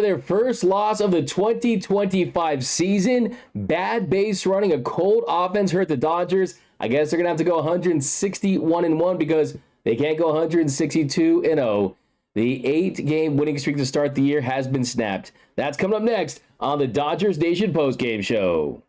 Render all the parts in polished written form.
Their first loss of the 2025 season. Bad base running, a cold offense hurt the Dodgers. I guess they're going to have to go 161-1 because they can't go 162-0. The 8-game winning streak to start the year has been snapped. That's coming up next on the Dodgers Nation postgame show.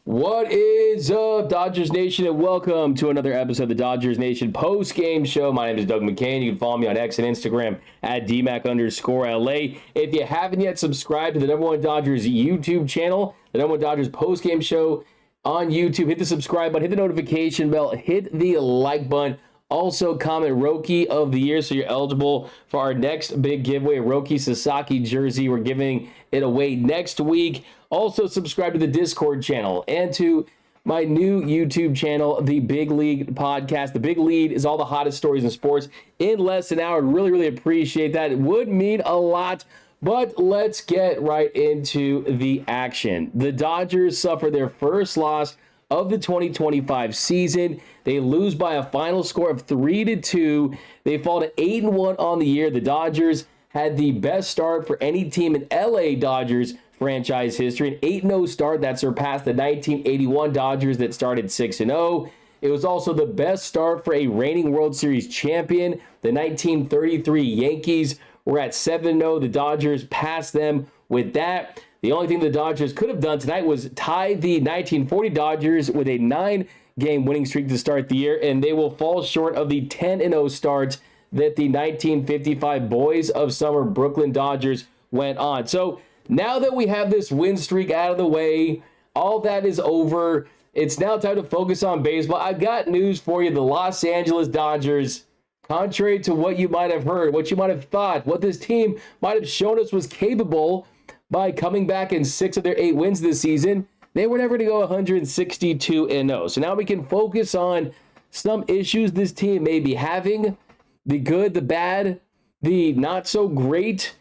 What is up, Dodgers Nation, and welcome to another episode of the Dodgers Nation post-game show. My name is Doug McKain. You can follow me on X and Instagram at DMac_LA. If you haven't yet subscribed to the number one Dodgers YouTube channel, the number one Dodgers post-game show on YouTube, hit the subscribe button, hit the notification bell, hit the like button. Also, comment Rookie of the Year so you're eligible for our next big giveaway, Roki Sasaki jersey. We're giving it away next week. Also, subscribe to the Discord channel and to my new YouTube channel, The Big League Podcast. The Big Lead is all the hottest stories in sports in less than an hour. I'd really appreciate that. It would mean a lot, but let's get right into the action. The Dodgers suffer their first loss of the 2025 season. They lose by a final score of 3-2. They fall to 8-1 on the year. The Dodgers had the best start for any team in LA Dodgers franchise history, an 8-0 start that surpassed the 1981 Dodgers that started 6-0. It was also the best start for a reigning World Series champion. The 1933 Yankees were at 7-0. The Dodgers passed them with that. The only thing the Dodgers could have done tonight was tie the 1940 Dodgers with a 9-game winning streak to start the year, and they will fall short of the 10-0 start that the 1955 Boys of Summer Brooklyn Dodgers went on. So now that we have this win streak out of the way, all that is over. It's now time to focus on baseball. I've got news for you. The Los Angeles Dodgers, contrary to what you might have heard, what you might have thought, what this team might have shown us was capable by coming back in 6 of their 8 wins this season, they were never to go 162-0. So now we can focus on some issues this team may be having, the good, the bad, the not so great.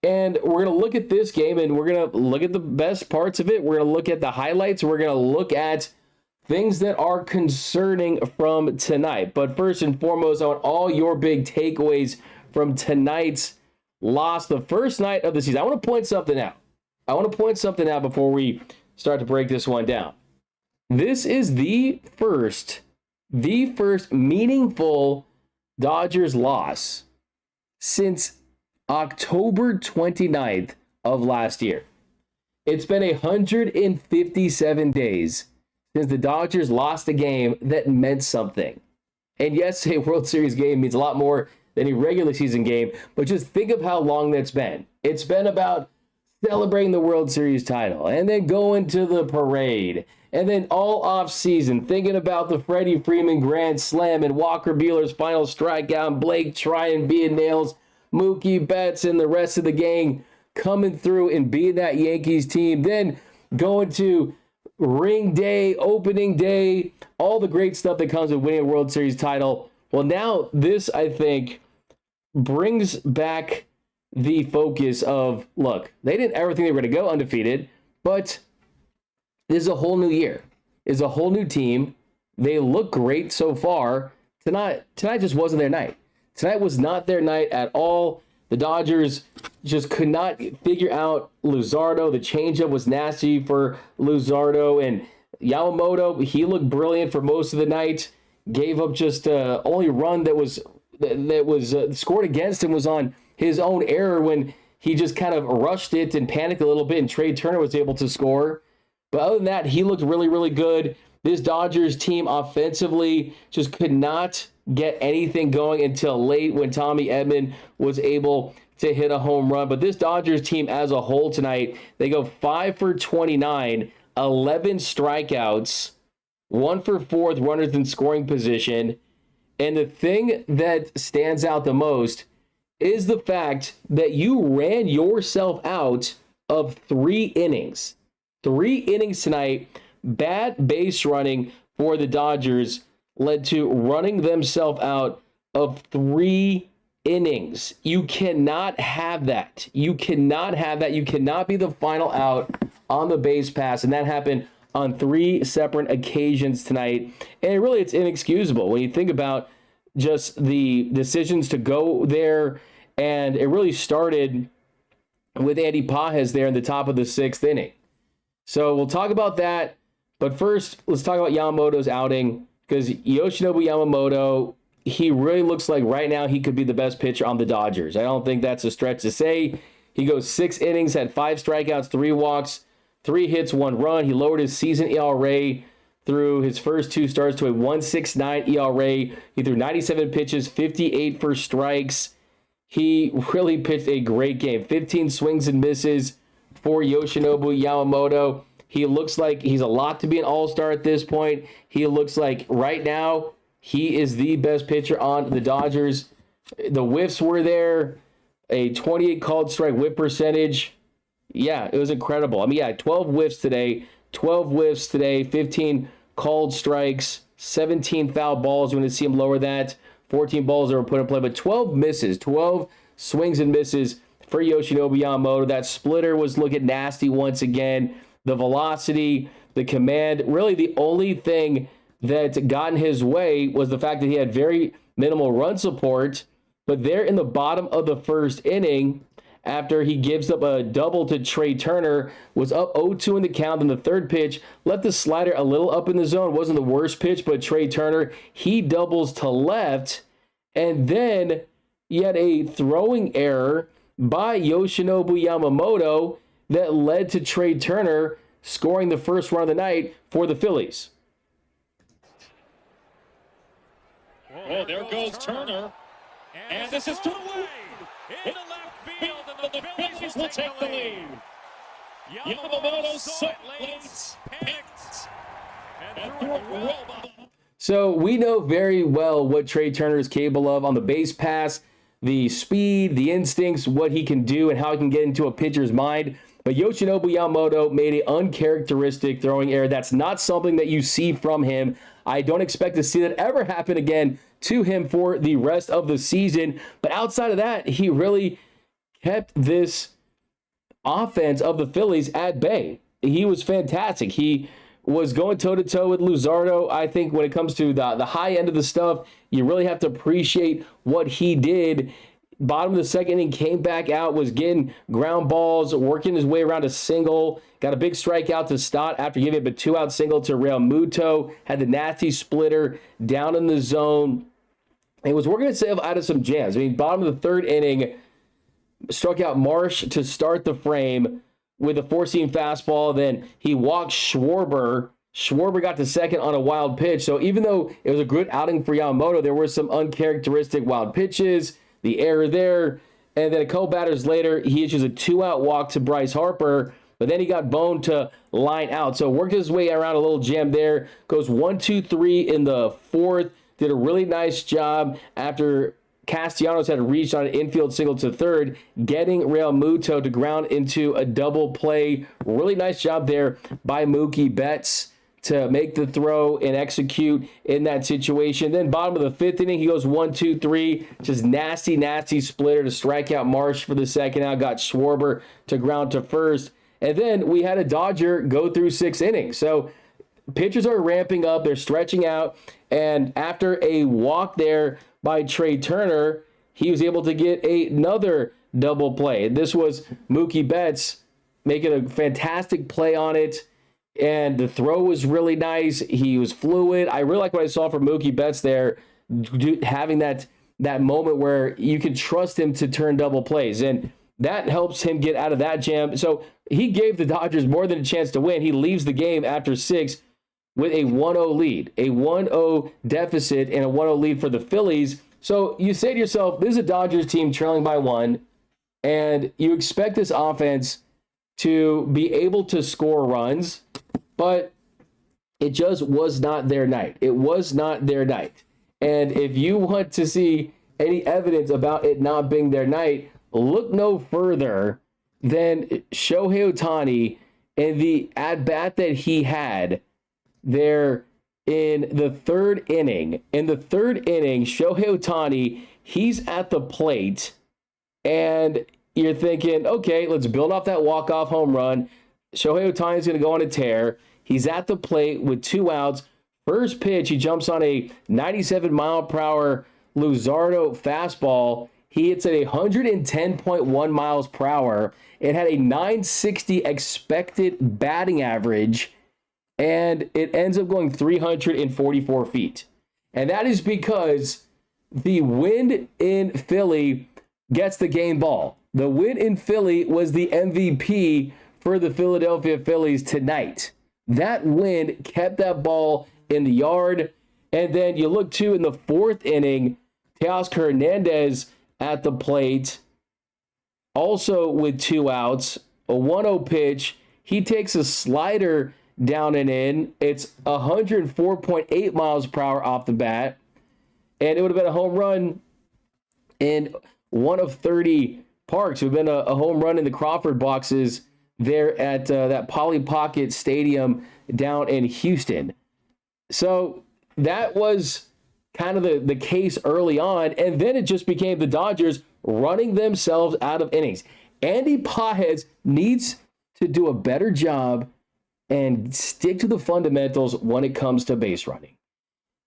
And we're going to look at this game, and we're going to look at the best parts of it. We're going to look at the highlights. We're going to look at things that are concerning from tonight. But first and foremost, I want all your big takeaways from tonight's loss, the first night of the season. I want to point something out. Before we start to break this one down. This is the first meaningful Dodgers loss since October 29th of last year. It's been 157 days since the Dodgers lost a game that meant something. And yes, a World Series game means a lot more than a regular season game, but just think of how long that's been. It's been about celebrating the World Series title and then going to the parade and then all off season thinking about the Freddie Freeman Grand Slam and Walker Buehler's final strikeout and Blake Tryon being nails, Mookie Betts and the rest of the gang coming through and being that Yankees team, then going to ring day, opening day, all the great stuff that comes with winning a World Series title. Well, now this, I think, brings back the focus of, look, they didn't ever think they were going to go undefeated, but this is a whole new year. It's a whole new team. They look great so far. Tonight just wasn't their night. Tonight was not their night at all. The Dodgers just could not figure out Luzardo. The changeup was nasty for Luzardo, and Yamamoto, he looked brilliant for most of the night. Gave up just only run that was scored against him was on his own error when he just kind of rushed it and panicked a little bit, and Trey Turner was able to score. But other than that, he looked really good. This Dodgers team offensively just could not get anything going until late when Tommy Edman was able to hit a home run. But this Dodgers team as a whole tonight, they go 5 for 29, 11 strikeouts, 1 for 4 with runners in scoring position. And the thing that stands out the most is the fact that you ran yourself out of 3 innings. 3 innings tonight, bad base running, for the Dodgers led to running themselves out of 3 innings. You cannot have that. You cannot have that. You cannot be the final out on the base pass, and that happened on 3 separate occasions tonight. And really, it's inexcusable when you think about just the decisions to go there, and it really started with Andy Pages there in the top of the 6th inning. So we'll talk about that, but first, let's talk about Yamamoto's outing, because Yoshinobu Yamamoto, he really looks like right now he could be the best pitcher on the Dodgers. I don't think that's a stretch to say. He goes 6 innings, had 5 strikeouts, 3 walks, 3 hits, 1 run. He lowered his season ERA through his first 2 starts to a 1.69 ERA. He threw 97 pitches, 58 for strikes. He really pitched a great game. 15 swings and misses for Yoshinobu Yamamoto. He looks like he's a lot to be an all-star at this point. He looks like right now he is the best pitcher on the Dodgers. The whiffs were there. A 28 called strike whip percentage. Yeah, it was incredible. I mean, yeah, 12 whiffs today. 15 called strikes, 17 foul balls. You're going to see him lower that. 14 balls that were put in play, but 12 misses, 12 swings and misses for Yoshinobu Yamamoto. That splitter was looking nasty once again. The velocity, the command, really the only thing that got in his way was the fact that he had very minimal run support. But there in the bottom of the 1st inning, after he gives up a double to Trey Turner, was up 0-2 in the count. In the 3rd pitch, left the slider a little up in the zone. Wasn't the worst pitch, but Trey Turner, he doubles to left. And then you had a throwing error by Yoshinobu Yamamoto that led to Trey Turner scoring the first run of the night for the Phillies. Oh, there goes Turner. And this is to the way. In the left field, and the Phillies will take the lead. Yamamoto silence, picked, and threw it well behind. So we know very well what Trey Turner is capable of on the base pass, the speed, the instincts, what he can do, and how he can get into a pitcher's mind. But Yoshinobu Yamamoto made an uncharacteristic throwing error. That's not something that you see from him. I don't expect to see that ever happen again to him for the rest of the season. But outside of that, he really kept this offense of the Phillies at bay. He was fantastic. He was going toe-to-toe with Luzardo. I think when it comes to the high end of the stuff, you really have to appreciate what he did. Bottom of the 2nd inning, came back out, was getting ground balls, working his way around a single, got a big strikeout to Stott after giving up a 2-out single to Realmuto, had the nasty splitter down in the zone. It was working itself out of some jams. I mean, bottom of the 3rd inning, struck out Marsh to start the frame with a 4-seam fastball. Then he walked Schwarber. Schwarber got to 2nd on a wild pitch. So even though it was a good outing for Yamamoto, there were some uncharacteristic wild pitches, the error there. And then a couple batters later, he issues a 2-out walk to Bryce Harper. But then he got boned to line out. So worked his way around a little jam there. Goes 1-2-3 in the 4th. Did a really nice job after Castellanos had reached on an infield single to 3rd, getting Realmuto to ground into a double play. Really nice job there by Mookie Betts to make the throw and execute in that situation. Then bottom of the 5th inning, he goes 1-2-3. Just nasty splitter to strike out Marsh for the 2nd out. Got Schwarber to ground to 1st. And then we had a Dodger go through 6 innings. So pitchers are ramping up. They're stretching out. And after a walk there by Trey Turner, he was able to get another double play. This was Mookie Betts making a fantastic play on it. And the throw was really nice. He was fluid. I really like what I saw from Mookie Betts there, having that moment where you can trust him to turn double plays. And that helps him get out of that jam. So he gave the Dodgers more than a chance to win. He leaves the game after 6 with a 1-0 lead, a 1-0 deficit, and a 1-0 lead for the Phillies. So you say to yourself, this is a Dodgers team trailing by 1, and you expect this offense to be able to score runs, but it just was not their night. It was not their night. And if you want to see any evidence about it not being their night, look no further than Shohei Ohtani and the at-bat that he had there in the third inning. In the third inning, Shohei Ohtani, he's at the plate, and you're thinking, okay, let's build off that walk-off home run. Shohei Ohtani's going to go on a tear. He's at the plate with 2 outs. First pitch, he jumps on a 97-mile-per-hour Luzardo fastball. He hits at 110.1 miles per hour. It had a 960 expected batting average, and it ends up going 344 feet. And that is because the wind in Philly gets the game ball. The wind in Philly was the MVP for the Philadelphia Phillies tonight. That wind kept that ball in the yard. And then you look, too, in the fourth inning, Teoscar Hernandez at the plate, also with 2 outs, a 1-0 pitch. He takes a slider down and in. It's 104.8 miles per hour off the bat. And it would have been a home run in one of 30 parks. It would have been a home run in the Crawford boxes there at that Polly Pocket Stadium down in Houston. So that was kind of the case early on, and then it just became the Dodgers running themselves out of innings. Andy Pages needs to do a better job and stick to the fundamentals when it comes to base running.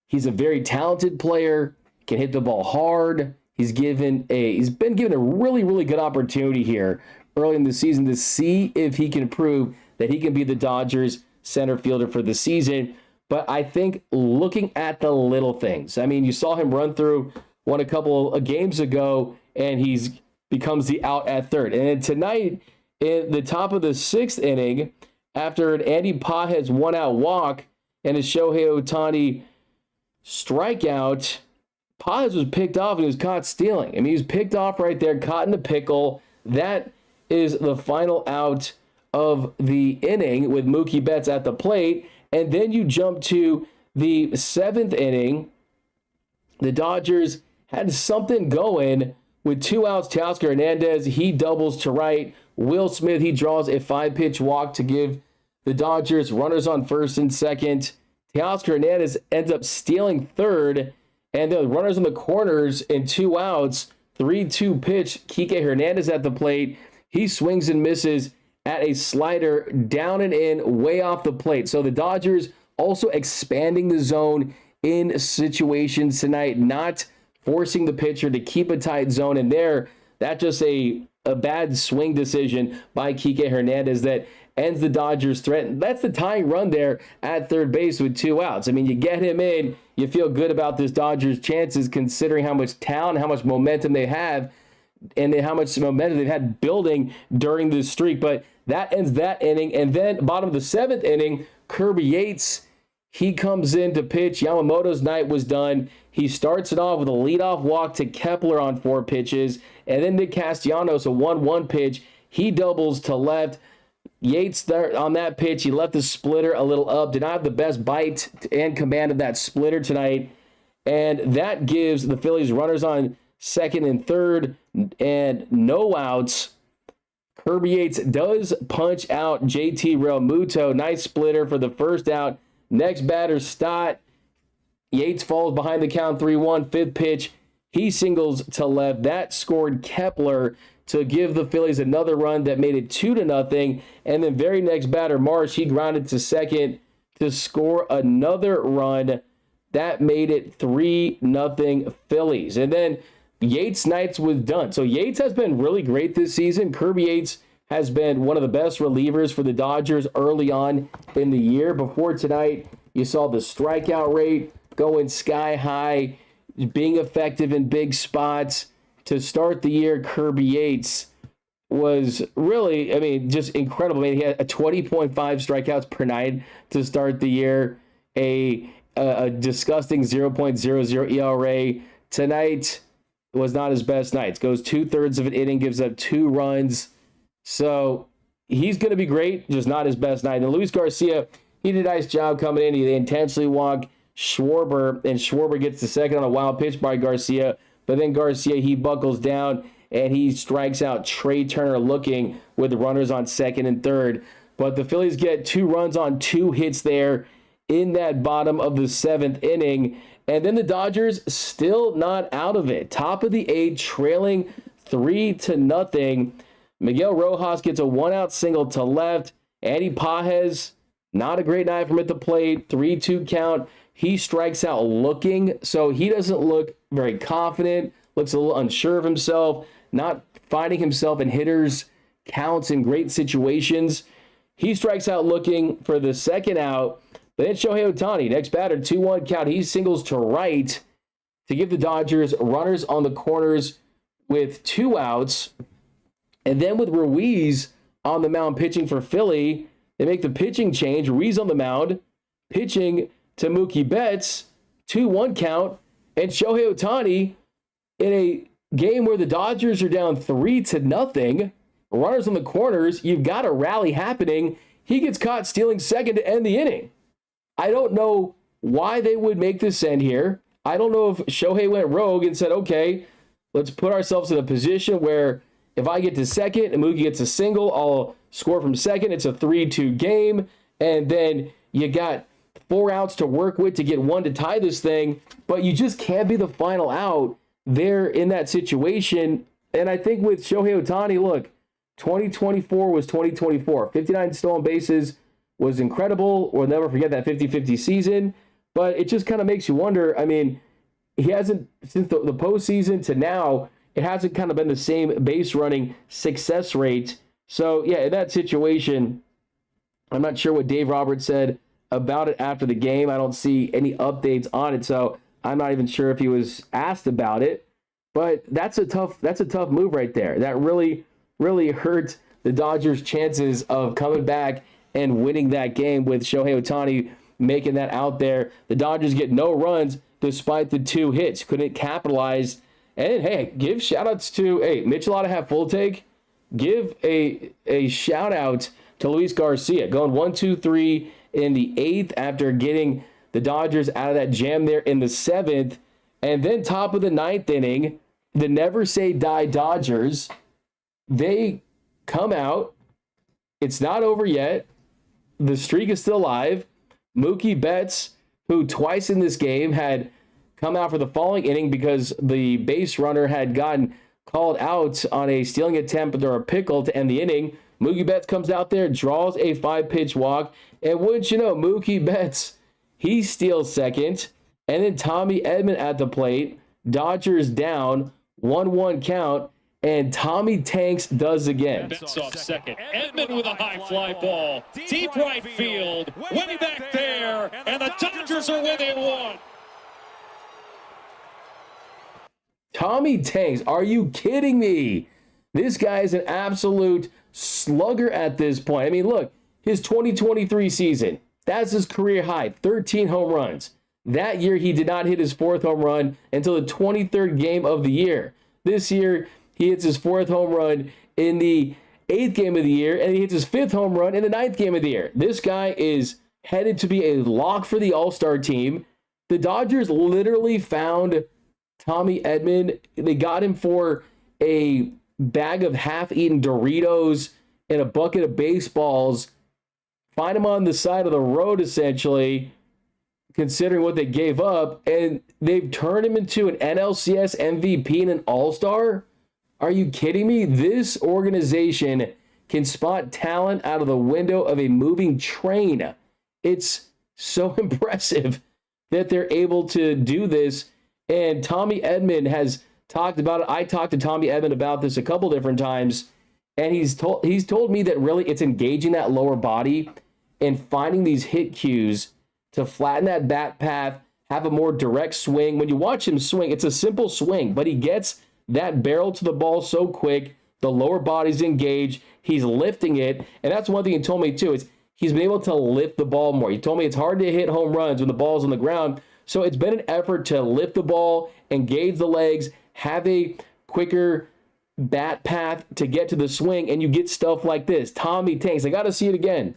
He's a very talented player, can hit the ball hard. He's been given a really, really good opportunity here early in the season to see if he can prove that he can be the Dodgers center fielder for the season. But I think looking at the little things, I mean, you saw him run through one a couple of games ago, and he's becomes the out at third. And then tonight, in the top of the 6th inning, after an Andy Pages 1-out walk and a Shohei Ohtani strikeout, Pages was picked off and he was caught stealing. I mean, he was picked off right there, caught in a pickle. That is the final out of the inning with Mookie Betts at the plate. And then you jump to the 7th inning. The Dodgers had something going with 2 outs. Teoscar Hernandez, he doubles to right. Will Smith, he draws a 5-pitch walk to give the Dodgers runners on first and second. Teoscar Hernandez ends up stealing third. And the runners in the corners in 2 outs. 3-2 pitch. Kike Hernandez at the plate. He swings and misses at a slider down and in, way off the plate. So the Dodgers also expanding the zone in situations tonight, not forcing the pitcher to keep a tight zone in there. That's just a bad swing decision by Kike Hernandez that ends the Dodgers' threat. That's the tying run there at third base with 2 outs. I mean, you get him in, you feel good about this Dodgers' chances considering how much talent, how much momentum they have, and how much momentum they've had building during this streak. But that ends that inning. And then bottom of the 7th inning, Kirby Yates, he comes in to pitch. Yamamoto's night was done. He starts it off with a leadoff walk to Kepler on 4 pitches. And then Nick Castellanos, a 1-1 pitch. He doubles to left. Yates there on that pitch, he left the splitter a little up. Did not have the best bite and command of that splitter tonight. And that gives the Phillies runners on second and third and no outs. Kirby Yates does punch out JT Realmuto. Nice splitter for the first out. Next batter, Stott. Yates falls behind the count 3-1. 5th pitch, he singles to left. That scored Kepler to give the Phillies another run that made it 2-0. And then very next batter, Marsh, he grounded to second to score another run. That made it 3-0 Phillies. And then Yates' nights was done. So Yates has been really great this season. Kirby Yates has been one of the best relievers for the Dodgers early on in the year. Before tonight, you saw the strikeout rate going sky high, being effective in big spots. To start the year, Kirby Yates was really, I mean, just incredible. I mean, he had a 20.5 strikeouts per night to start the year, a disgusting 0.00 ERA. Tonight was not his best night. Goes 2/3 of an inning, gives up 2 runs. So he's going to be great, just not his best night. And Luis Garcia, he did a nice job coming in. He intentionally walked Schwarber, and Schwarber gets the second on a wild pitch by Garcia. But then Garcia, he buckles down, and he strikes out Trey Turner looking with runners on second and third. But the Phillies get 2 runs on 2 hits there in that bottom of the 7th inning. And then the Dodgers still not out of it. Top of the 8th, trailing 3-0. Miguel Rojas gets a 1-out single to left. Andy Pages, not a great night from at the plate. 3-2 count. He strikes out looking, so he doesn't look very confident. Looks a little unsure of himself. Not finding himself in hitters' counts in great situations. He strikes out looking for the 2nd out. But then Shohei Ohtani, next batter, 2-1 count. He singles to right to give the Dodgers runners on the corners with 2 outs. And then with Ruiz on the mound pitching for Philly, they make the pitching change. Ruiz on the mound, pitching to Mookie Betts, 2-1 count. And Shohei Ohtani, in a game where the Dodgers are down 3-0, runners on the corners, you've got a rally happening. He gets caught stealing second to end the inning. I don't know why they would make this end here. I don't know if Shohei went rogue and said, okay, let's put ourselves in a position where if I get to second and Mookie gets a single, I'll score from second. It's a 3-2 game. And then you got 4 outs to work with to get 1 to tie this thing. But you just can't be the final out there in that situation. And I think with Shohei Ohtani, look, 2024 was 2024. 59 stolen bases was incredible. We'll never forget that 50-50 season. But it just kind of makes you wonder. I mean, he hasn't, since the postseason to now, it hasn't kind of been the same base running success rate. So, yeah, in that situation, I'm not sure what Dave Roberts said about it after the game. I don't see any updates on it, so I'm not even sure if he was asked about it. But that's a tough move right there. That really, really hurt the Dodgers' chances of coming back and winning that game with Shohei Ohtani making that out there. The Dodgers get no runs despite the 2 hits. Couldn't capitalize. And, hey, give shout-outs to, Mitchell ought to have full take. Give a shout-out to Luis Garcia, going 1-2-3 in the 8th after getting the Dodgers out of that jam there in the 7th. And then top of the 9th inning, the Never Say Die Dodgers, they come out. It's not over yet. The streak is still alive. Mookie Betts, who twice in this game had come out for the following inning because the base runner had gotten called out on a stealing attempt or a pickle to end the inning. Mookie Betts comes out there, draws a 5-pitch walk, and wouldn't you know, Mookie Betts, he steals second, and then Tommy Edman at the plate. Dodgers down, 1-1 count, and Tommy Tanks does again. Betts off second. Edman with a high fly ball. Deep right field. Way back there. And the Dodgers are within 1. Tommy Tanks, are you kidding me? This guy is an absolute slugger at this point. I mean, look, his 2023 season, that's his career high, 13 home runs. That year, he did not hit his 4th home run until the 23rd game of the year. This year, he hits his 4th home run in the 8th game of the year, and he hits his 5th home run in the 9th game of the year. This guy is headed to be a lock for the All-Star team. The Dodgers literally found Tommy Edman. They got him for a bag of half-eaten Doritos and a bucket of baseballs. Find him on the side of the road, essentially, considering what they gave up, and they've turned him into an NLCS MVP and an All-Star? Are you kidding me? This organization can spot talent out of the window of a moving train. It's so impressive that they're able to do this. And Tommy Edman has talked about it. I talked to Tommy Edman about this a couple different times, and he's told me that really it's engaging that lower body and finding these hit cues to flatten that bat path, have a more direct swing. When you watch him swing, it's a simple swing, but he gets that barrel to the ball so quick, the lower body's engaged, he's lifting it, and that's one thing he told me too, is he's been able to lift the ball more. He told me it's hard to hit home runs when the ball's on the ground, so it's been an effort to lift the ball, engage the legs, have a quicker bat path to get to the swing, and you get stuff like this. Tommy Tanks, I got to see it again.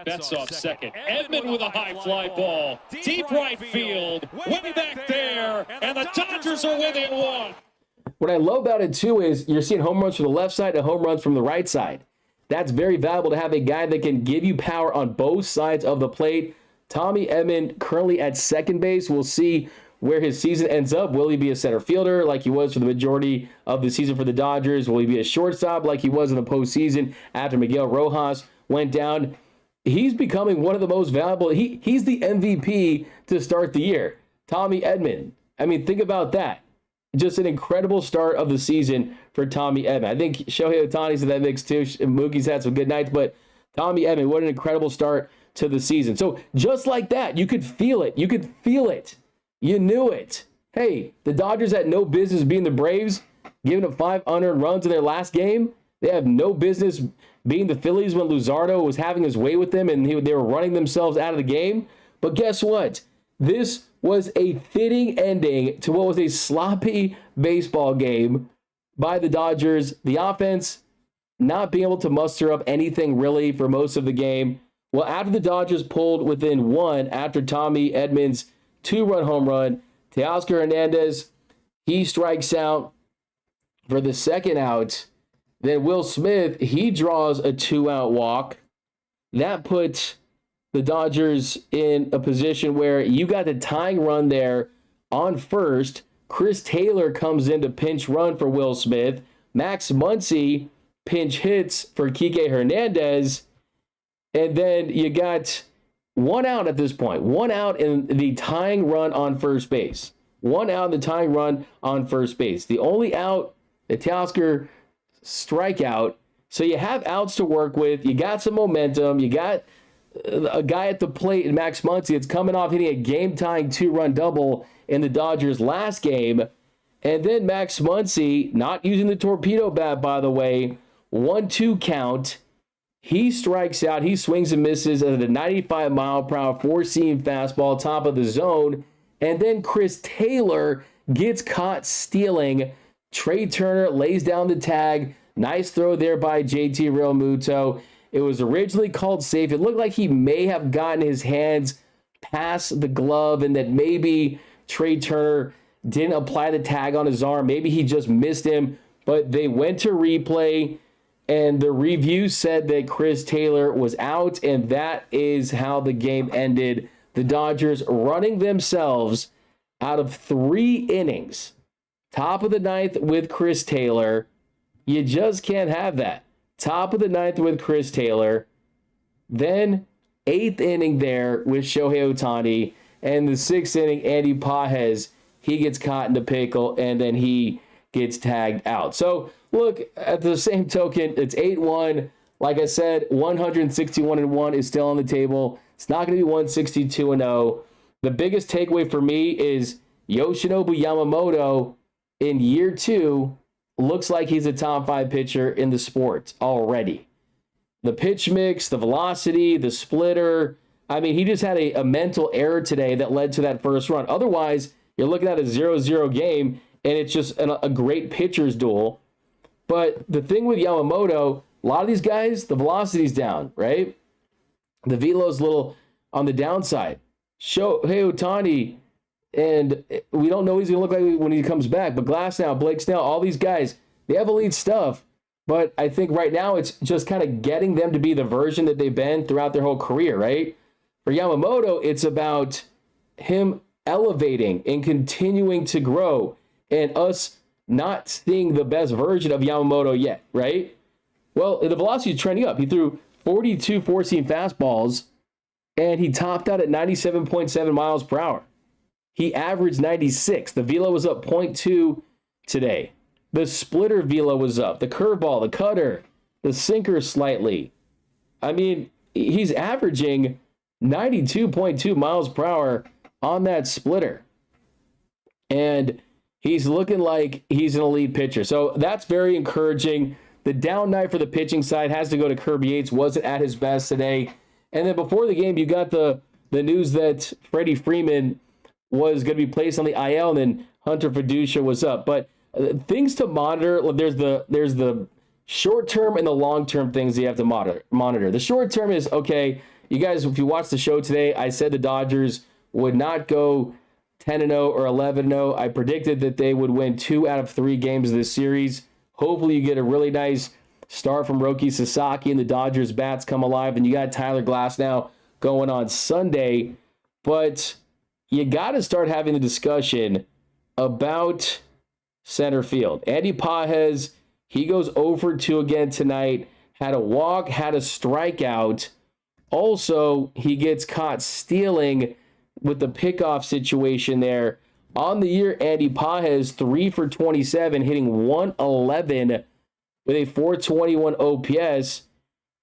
Betts off second. Edman with a high fly ball. Deep right field. Way back there. And the Dodgers are within 1. What I love about it, too, is you're seeing home runs from the left side and home runs from the right side. That's very valuable to have a guy that can give you power on both sides of the plate. Tommy Edman currently at second base. We'll see where his season ends up. Will he be a center fielder like he was for the majority of the season for the Dodgers? Will he be a shortstop like he was in the postseason after Miguel Rojas went down? He's becoming one of the most valuable. He's the MVP to start the year. Tommy Edman. I mean, think about that. Just an incredible start of the season for Tommy Edman. I think Shohei Ohtani's in that mix too. Mookie's had some good nights, but Tommy Edman, what an incredible start to the season. So just like that, you could feel it. You could feel it. You knew it. Hey, the Dodgers had no business being the Braves, giving up 5 unearned runs in their last game. They have no business being the Phillies when Luzardo was having his way with them and they were running themselves out of the game. But guess what? This was a fitting ending to what was a sloppy baseball game by the Dodgers. The offense not being able to muster up anything really for most of the game. Well, after the Dodgers pulled within 1 after Tommy Edman's 2-run home run, Teoscar Hernandez, he strikes out for the second out. Then Will Smith, he draws a 2-out walk. That puts the Dodgers in a position where you got the tying run there on first. Chris Taylor comes in to pinch run for Will Smith. Max Muncy pinch hits for Kike Hernandez. And then you got 1 out at this point. 1 out in the tying run on first base. 1 out in the tying run on first base. The only out, the Teoscar strikeout. So you have outs to work with. You got some momentum. You got a guy at the plate in Max Muncy. It's coming off hitting a game-tying 2-run double in the Dodgers' last game. And then Max Muncy, not using the torpedo bat, by the way, 1-2 count. He strikes out. He swings and misses at a 95-mile-per-hour four-seam fastball, top of the zone. And then Chris Taylor gets caught stealing. Trey Turner lays down the tag. Nice throw there by JT Realmuto. It was originally called safe. It looked like he may have gotten his hands past the glove and that maybe Trey Turner didn't apply the tag on his arm. Maybe he just missed him. But they went to replay, and the review said that Chris Taylor was out, and that is how the game ended. The Dodgers running themselves out of 3 innings. Top of the 9th with Chris Taylor. You just can't have that. Top of the 9th with Chris Taylor. Then 8th inning there with Shohei Ohtani. And the 6th inning, Andy Pages, he gets caught in the pickle, and then he gets tagged out. So, look, at the same token, it's 8-1. Like I said, 161-1 is still on the table. It's not going to be 162-0. The biggest takeaway for me is Yoshinobu Yamamoto in year 2 looks like he's a top 5 pitcher in the sport already. The pitch mix, the velocity, the splitter. I mean, he just had a mental error today that led to that first run. Otherwise, you're looking at a 0-0 game, and it's just a great pitcher's duel. But the thing with Yamamoto, a lot of these guys, the velocity's down, right? The velo's a little on the downside. Shohei Ohtani, and we don't know what he's going to look like when he comes back. But Glasnow, Blake Snell, all these guys, they have elite stuff. But I think right now it's just kind of getting them to be the version that they've been throughout their whole career, right? For Yamamoto, it's about him elevating and continuing to grow and us not seeing the best version of Yamamoto yet, right? Well, the velocity is trending up. He threw 42 four-seam fastballs, and he topped out at 97.7 miles per hour. He averaged 96. The velo was up 0.2 today. The splitter velo was up. The curveball, the cutter, the sinker slightly. I mean, he's averaging 92.2 miles per hour on that splitter. And he's looking like he's an elite pitcher. So that's very encouraging. The down night for the pitching side has to go to Kirby Yates. Wasn't at his best today. And then before the game, you got the news that Freddie Freeman was going to be placed on the IL, and then Hunter Fiducia was up. But things to monitor, there's the short-term and the long-term things you have to monitor. The short-term is, okay, you guys, if you watched the show today, I said the Dodgers would not go 10-0 or 11-0. I predicted that they would win 2 out of 3 games of this series. Hopefully you get a really nice start from Roki Sasaki and the Dodgers bats come alive. And you got Tyler Glasnow going on Sunday But you got to start having the discussion about center field. Andy Pages, he goes over 2 again tonight, had a walk, had a strikeout. Also, he gets caught stealing with the pickoff situation there. On the year, Andy Pages, 3 for 27, hitting 111 with a 421 OPS.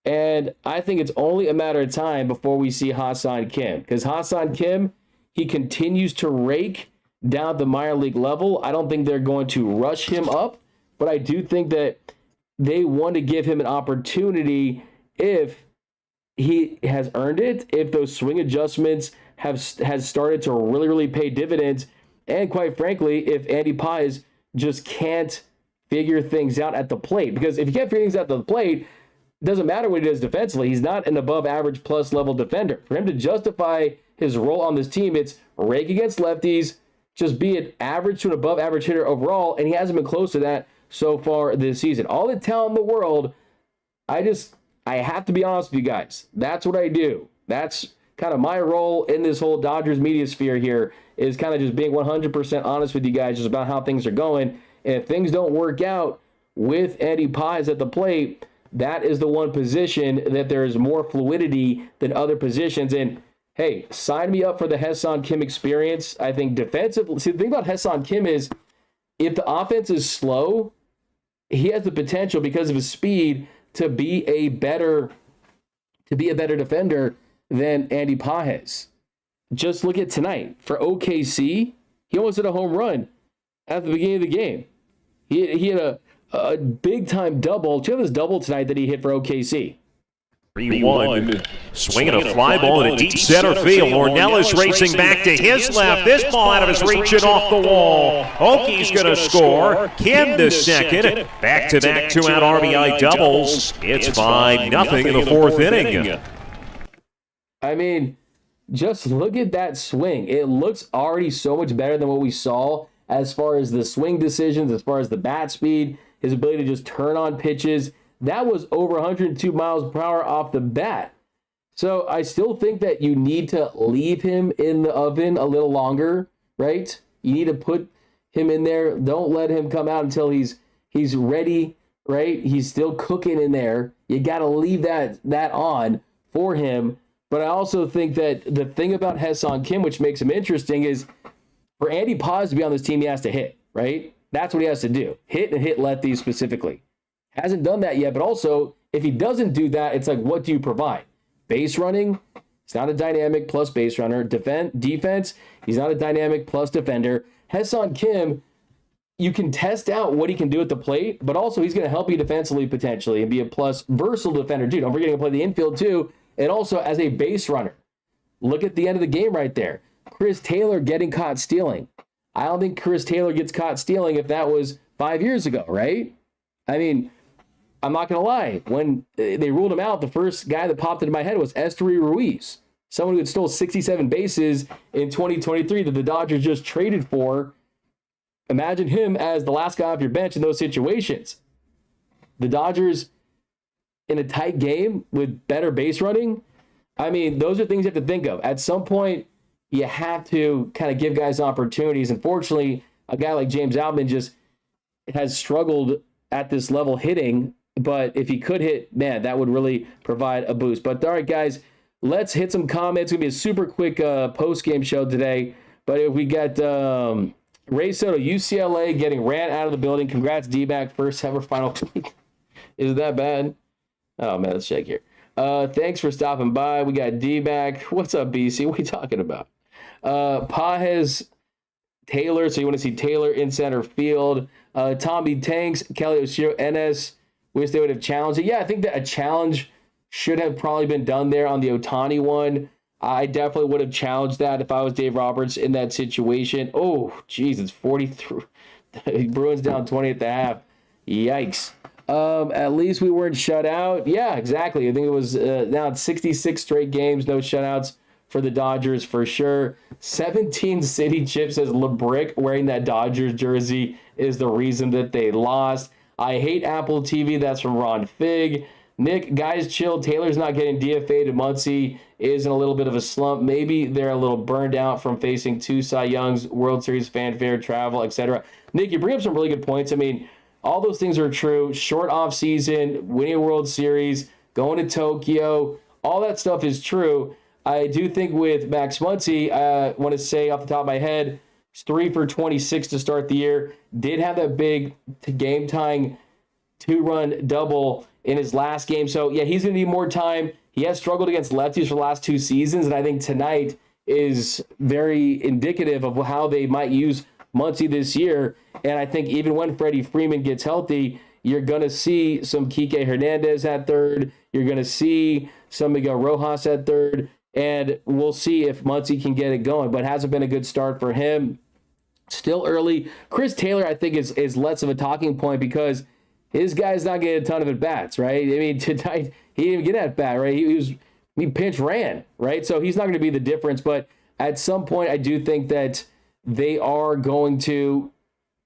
And I think it's only a matter of time before we see Ha-Seong Kim. Because Ha-Seong Kim, he continues to rake down at the minor league level. I don't think they're going to rush him up, but I do think that they want to give him an opportunity if he has earned it, if those swing adjustments has started to really pay dividends, and quite frankly, if Andy Pages just can't figure things out at the plate. Because if you can't figure things out at the plate, it doesn't matter what he does defensively. He's not an above average plus level defender. For him to justify his role on this team, it's rake against lefties, just be an average to an above average hitter overall, and he hasn't been close to that so far this season. All the talent in the world, I have to be honest with you guys. That's what I do. That's kind of my role in this whole Dodgers media sphere here, is kind of just being 100% honest with you guys just about how things are going. And if things don't work out with Andy Pages at the plate, that is the one position that there is more fluidity than other positions. And hey, sign me up for the Ha-Seong Kim experience. I think defensively, see, the thing about Ha-Seong Kim is if the offense is slow, he has the potential because of his speed to be a better defender than Andy Pages. Just look at tonight. For OKC, he almost hit a home run at the beginning of the game. He had a big-time double. Check out this double tonight that he hit for OKC. 3-1. Swinging a fly ball in a deep center field. Ornelas racing back to his left. This ball out of his reach and off the wall. Oki's going to score. Kim to second. Back-to-back 2-out RBI doubles. It's 5-0 in the fourth inning. I mean, just look at that swing. It looks already so much better than what we saw as far as the swing decisions, as far as the bat speed, his ability to just turn on pitches. That was over 102 miles per hour off the bat. So I still think that you need to leave him in the oven a little longer, right? You need to put him in there. Don't let him come out until he's ready, right? He's still cooking in there. You got to leave that on for him. But I also think that the thing about Ha-Seong Kim, which makes him interesting, is for Andy Pages to be on this team, he has to hit, right? That's what he has to do. Hit and hit lefties specifically. Hasn't done that yet, but also, if he doesn't do that, it's like, what do you provide? Base running, he's not a dynamic plus base runner. Defense, he's not a dynamic plus defender. Ha-Seong Kim, you can test out what he can do at the plate, but also he's going to help you defensively potentially and be a plus versatile defender too. Don't forget he can play the infield too, and also as a base runner. Look at the end of the game right there. Chris Taylor getting caught stealing. I don't think Chris Taylor gets caught stealing if that was 5 years ago, right? I mean, I'm not going to lie. When they ruled him out, the first guy that popped into my head was Esteury Ruiz, someone who had stole 67 bases in 2023 that the Dodgers just traded for. Imagine him as the last guy off your bench in those situations. The Dodgers in a tight game with better base running. I mean, those are things you have to think of. At some point, you have to kind of give guys opportunities. Unfortunately, a guy like James Outman just has struggled at this level hitting. But if he could hit, man, that would really provide a boost. But all right, guys, let's hit some comments. It's going to be a super quick post-game show today. But if we got Ray Soto, UCLA, getting ran out of the building. Congrats, D-Mac, first ever final week. Is that bad? Oh, man, let's check here. Thanks for stopping by. We got D-Mac. What's up, BC? What are you talking about? Pages, Taylor. So you want to see Taylor in center field. Tommy Tanks, Kelly Oshiro, NS. Wish they would have challenged it. Yeah, I think that a challenge should have probably been done there on the Ohtani one. I definitely would have challenged that if I was Dave Roberts in that situation. Oh, geez, it's 43. Bruins down 20 at the half. Yikes. At least we weren't shut out. Yeah, exactly. I think it was now it's 66 straight games, no shutouts for the Dodgers for sure. 17 City Chip says LeBrick wearing that Dodgers jersey is the reason that they lost. I hate Apple TV. That's from Ron Fig. Nick, guys, chill. Taylor's not getting DFA'd. Muncy is in a little bit of a slump. Maybe they're a little burned out from facing 2 Cy Youngs, World Series fanfare, travel, etc. Nick, you bring up some really good points. I mean, all those things are true. Short off season, winning a World Series, going to Tokyo, all that stuff is true. I do think with Max Muncy, I want to say off the top of my head, he's 3 for 26 to start the year. Did have that big game-tying 2-run double in his last game. So, yeah, he's going to need more time. He has struggled against lefties for the last 2 seasons, and I think tonight is very indicative of how they might use Muncy this year. And I think even when Freddie Freeman gets healthy, you're going to see some Kike Hernandez at third. You're going to see some Miguel Rojas at third. And we'll see if Muncy can get it going. But it hasn't been a good start for him. Still early. Chris Taylor, I think, is less of a talking point because his guy's not getting a ton of at-bats, right? I mean, tonight, he didn't even get at bat, right? He pinch ran, right? So he's not going to be the difference. But at some point, I do think that they are going to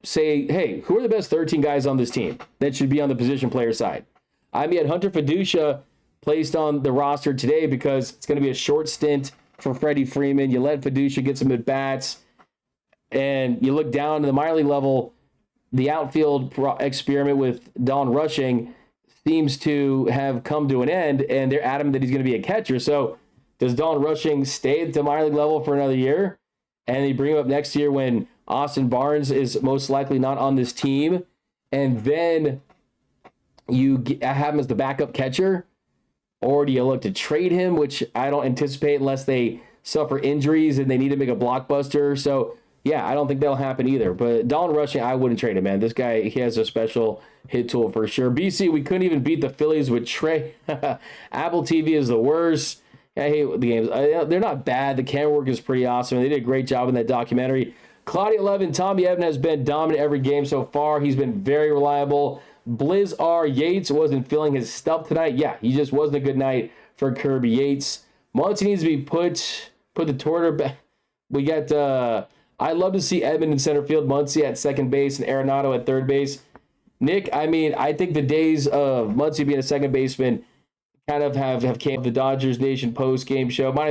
say, hey, who are the best 13 guys on this team that should be on the position player side? I mean, Hunter Fiducia placed on the roster today because it's going to be a short stint for Freddie Freeman. You let Fiducia get some at-bats, and you look down to the minor league level, the outfield experiment with Don Rushing seems to have come to an end, and they're adamant that he's going to be a catcher. So does Don Rushing stay at the minor league level for another year? And they bring him up next year when Austin Barnes is most likely not on this team, and then you have him as the backup catcher? Or do you look to trade him, which I don't anticipate unless they suffer injuries and they need to make a blockbuster. So, yeah, I don't think that'll happen either. But Don Rushing, I wouldn't trade him, man. This guy, he has a special hit tool for sure. BC, we couldn't even beat the Phillies with Trey. Apple TV is the worst. I hate the games. They're not bad. The camera work is pretty awesome. They did a great job in that documentary. Claudia 11, Tommy Evan has been dominant every game so far. He's been very reliable. Blizz R. Yates wasn't feeling his stuff tonight. Yeah, he just wasn't a good night for Kirby Yates. Muncy needs to be put the torter back. We got, I'd love to see Edmund in center field, Muncy at second base, and Arenado at third base. Nick, I mean, I think the days of Muncy being a second baseman kind of have came. The Dodgers Nation post-game show. My